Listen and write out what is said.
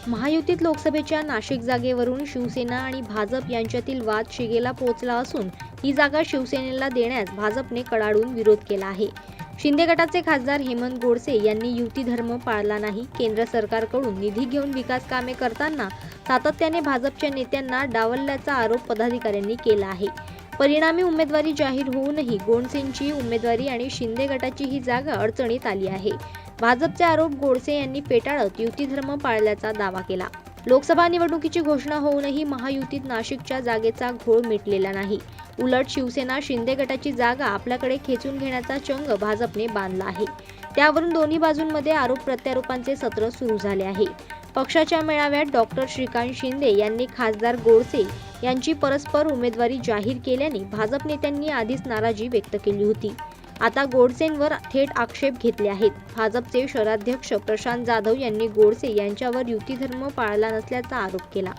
महायुतीत लोकसभेच्या नाशिक जागेवरून शिवसेना आणि भाजप यांच्यातील वाद शिगेला पोहोचला असून ही जागा शिवसेनेला देण्यास भाजपने कडाडून विरोध केला आहे। शिंदे गटाचे खासदार हेमंत गोडसे यांनी युती धर्म पाळला नाही। केंद्र सरकारकडून निधी घेऊन विकास कामे करताना सातत्याने भाजपच्या नेत्यांना डावलल्याचा आरोप पदाधिकाऱ्यांनी केला आहे। परिणामी उमेदवारी जाहीर होऊनही गोडसेंची उमेदवारी आणि शिंदे गटाची ही जागा अडचणीत आली आहे। भाजपचे आरोप गोडसे यांनी फेटाळत युती धर्म पाळल्याचा दावा केला। लोकसभा निवडणुकीची घोषणा होऊनही महायुतीत नाशिकच्या जागेचा घोळ मिटलेला नाही। उलट शिवसेना शिंदे गटाची जागा आपल्याकडे खेचून घेण्याचा चंग भाजपने बांधला आहे। त्यावरून दोन्ही बाजूंमध्ये आरोप प्रत्यारोपांचे सत्र सुरू झाले आहे। पक्षाच्या मेळाव्यात डॉक्टर श्रीकांत शिंदे यांनी खासदार गोडसे यांची परस्पर उमेदवारी जाहीर केल्याने भाजप नेत्यांनी आधीच नाराजी व्यक्त केली होती। आता गोडसेंवर थेट आक्षेप घेतले आहेत। भाजपचे शहराध्यक्ष प्रशांत जाधव यांनी गोडसे यांच्यावर युती धर्म पाळला नसल्याचा आरोप केला।